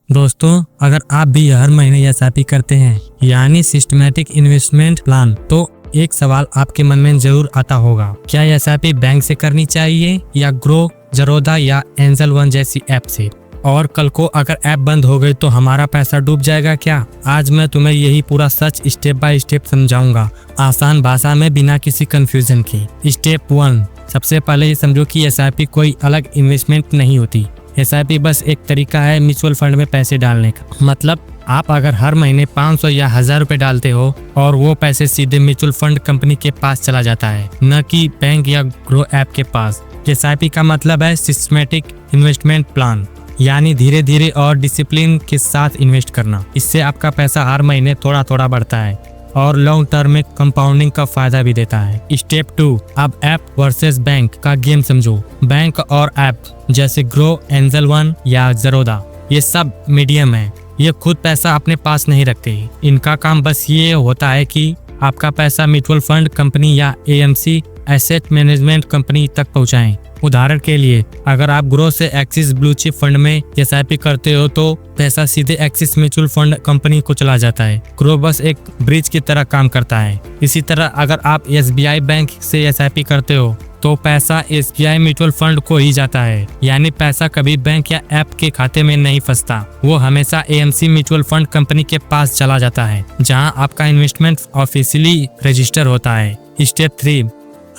दोस्तों, अगर आप भी हर महीने एसआईपी करते हैं यानी सिस्टमैटिक इन्वेस्टमेंट प्लान, तो एक सवाल आपके मन में जरूर आता होगा, क्या एसआईपी बैंक से करनी चाहिए या ग्रो, ज़रोदा या एंजल वन जैसी ऐप से? और कल को अगर ऐप बंद हो गई तो हमारा पैसा डूब जाएगा क्या? आज मैं तुम्हें यही पूरा सच स्टेप बाय स्टेप समझाऊंगा, आसान भाषा में, बिना किसी कंफ्यूजन के। स्टेप 1, सबसे पहले ये समझो कि एसआईपी कोई अलग इन्वेस्टमेंट नहीं होती। एसआईपी बस एक तरीका है म्यूचुअल फंड में पैसे डालने का। मतलब आप अगर हर महीने 500 या 1000 रुपए डालते हो और वो पैसे सीधे म्यूचुअल फंड कंपनी के पास चला जाता है, न कि बैंक या ग्रो ऐप के पास। एसआईपी का मतलब है सिस्टमैटिक इन्वेस्टमेंट प्लान, यानी धीरे धीरे और डिसिप्लिन के साथ इन्वेस्ट करना। इससे आपका पैसा हर महीने थोड़ा थोड़ा बढ़ता है और लॉन्ग टर्म में कंपाउंडिंग का फायदा भी देता है। स्टेप 2, अब ऐप वर्सेस बैंक का गेम समझो। बैंक और ऐप जैसे ग्रो, एंजल वन या ज़रोदा, ये सब मीडियम है। ये खुद पैसा अपने पास नहीं रखते। इनका काम बस ये होता है कि आपका पैसा म्यूचुअल फंड कंपनी या एएमसी एसेट मैनेजमेंट कंपनी तक पहुंचाएं। उदाहरण के लिए, अगर आप ग्रो से एक्सिस ब्लू चिप फंड में एसआईपी करते हो तो पैसा सीधे एक्सिस म्यूचुअल फंड कंपनी को चला जाता है। ग्रो बस एक ब्रिज की तरह काम करता है। इसी तरह अगर आप एसबीआई बैंक से एसआईपी करते हो तो पैसा एसबीआई म्यूचुअल फंड को ही जाता है, यानी पैसा कभी बैंक या ऐप के खाते में नहीं फंसता। वो हमेशा एएमसी म्यूचुअल फंड कंपनी के पास चला जाता है, जहां आपका इन्वेस्टमेंट ऑफिशियली रजिस्टर होता है। स्टेप 3,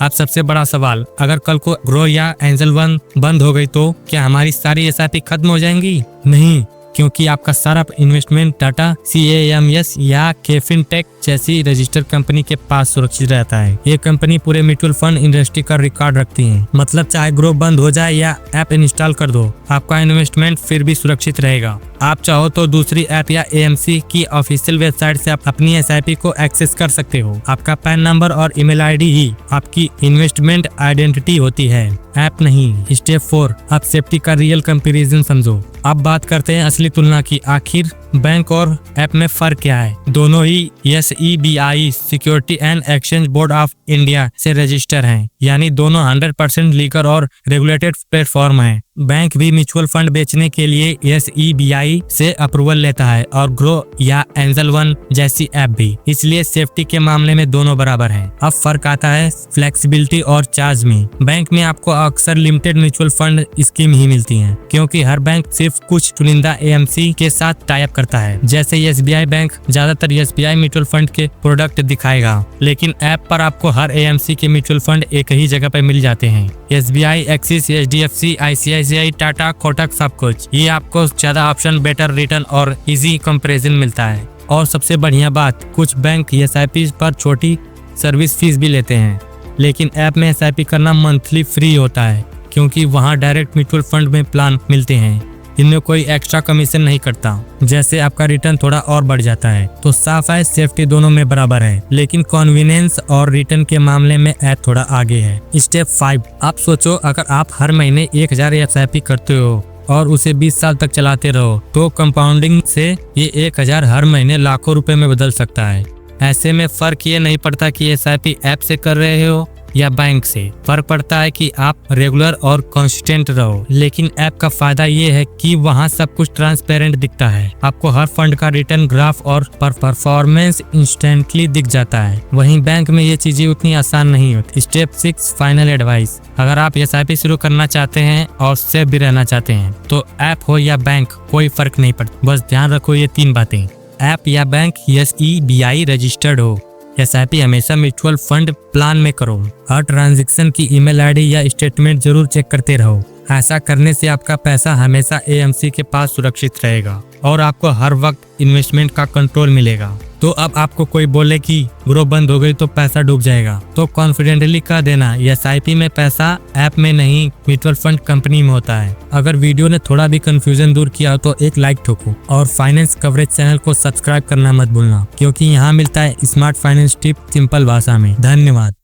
अब सबसे बड़ा सवाल, अगर कल को ग्रो या एंजल वन बंद हो गई तो क्या हमारी सारी एसआईपी खत्म हो जाएंगी? नहीं, क्योंकि आपका सारा इन्वेस्टमेंट डाटा CAMS या केफिनटेक जैसी रजिस्टर्ड कंपनी के पास सुरक्षित रहता है। ये कंपनी पूरे म्यूचुअल फंड इंडस्ट्री का रिकॉर्ड रखती है। मतलब चाहे ग्रो बंद हो जाए या ऐप इंस्टॉल कर दो, आपका इन्वेस्टमेंट फिर भी सुरक्षित रहेगा। आप चाहो तो दूसरी ऐप या एएमसी की ऑफिशियल वेबसाइट से आप अपनी एसआईपी को एक्सेस कर सकते हो। आपका पैन नंबर और ईमेल आईडी ही आपकी इन्वेस्टमेंट आइडेंटिटी होती है, ऐप नहीं। स्टेप 4, अब सेफ्टी का रियल कंपैरिजन समझो। अब बात करते हैं असली तुलना की। आखिर बैंक और ऐप में फर्क क्या है? दोनों ही SEBI security and exchange board of India से रजिस्टर हैं, यानी दोनों 100% लीगल और रेगुलेटेड प्लेटफॉर्म हैं। बैंक भी म्यूचुअल फंड बेचने के लिए SEBI से अप्रूवल लेता है और ग्रो या एंजल वन जैसी ऐप भी। इसलिए सेफ्टी के मामले में दोनों बराबर हैं। अब फर्क आता है फ्लेक्सिबिलिटी और चार्ज में। बैंक में आपको अक्सर लिमिटेड म्यूचुअल फंड स्कीम ही मिलती हैं, क्योंकि हर बैंक सिर्फ कुछ चुनिंदा एएमसी के साथ टाई अप करता है। जैसे SBI बैंक ज्यादातर SBI म्यूचुअल फंड के प्रोडक्ट दिखाएगा, लेकिन ऐप पर आपको हर एएमसी के म्यूचुअल फंड एक ही जगह पर मिल जाते हैं। SBI, axis, HDFC, ICICI, Tata, Kotak, सब कुछ। ये आपको ज्यादा ऑप्शन, बेटर रिटर्न और इजी कंपैरिजन मिलता है। और सबसे बढ़िया बात, कुछ बैंक एसआईपी पर छोटी सर्विस फीस भी लेते हैं, लेकिन ऐप में एसआईपी करना मंथली फ्री होता है, क्योंकि वहाँ डायरेक्ट म्यूचुअल फंड में प्लान मिलते हैं। इनमें कोई एक्स्ट्रा कमीशन नहीं कटता, जैसे आपका रिटर्न थोड़ा और बढ़ जाता है। तो साफ है, सेफ्टी दोनों में बराबर है, लेकिन कन्वीनियंस और रिटर्न के मामले में ऐप थोड़ा आगे है। स्टेप 5, आप सोचो अगर आप हर महीने 1000 एसआईपी करते हो और उसे 20 साल तक चलाते रहो, तो कंपाउंडिंग से ये 1000 हर महीने लाखों रुपए में बदल सकता है। ऐसे में फर्क ये नहीं पड़ता कि एसआईपी ऐप से कर रहे हो या बैंक से। फर्क पड़ता है कि आप रेगुलर और कंसिस्टेंट रहो। लेकिन ऐप का फायदा ये है कि वहाँ सब कुछ ट्रांसपेरेंट दिखता है। आपको हर फंड का रिटर्न ग्राफ और परफॉर्मेंस इंस्टेंटली दिख जाता है। वहीं बैंक में ये चीजें उतनी आसान नहीं होती। Step 6, final advice. अगर आप एसआईपी शुरू करना चाहते हैं और सेफ भी रहना चाहते हैं, तो ऐप हो या बैंक कोई फर्क नहीं पड़ता। बस ध्यान रखो ये 3 बातें, ऐप या बैंक SEBI रजिस्टर्ड हो। एसआईपी हमेशा म्यूचुअल फंड प्लान में करो। हर ट्रांजैक्शन की ईमेल आईडी या स्टेटमेंट जरूर चेक करते रहो। ऐसा करने से आपका पैसा हमेशा एएमसी के पास सुरक्षित रहेगा और आपको हर वक्त इन्वेस्टमेंट का कंट्रोल मिलेगा। तो अब आपको कोई बोले कि ग्रो बंद हो गई तो पैसा डूब जाएगा, तो कॉन्फिडेंटली कह देना एसआईपी में पैसा ऐप में नहीं म्यूचुअल फंड कंपनी में होता है। अगर वीडियो ने थोड़ा भी कंफ्यूजन दूर किया तो एक लाइक ठोको और फाइनेंस कवरेज चैनल को सब्सक्राइब करना मत भूलना, क्योंकि यहाँ मिलता है स्मार्ट फाइनेंस टिप सिंपल भाषा में। धन्यवाद।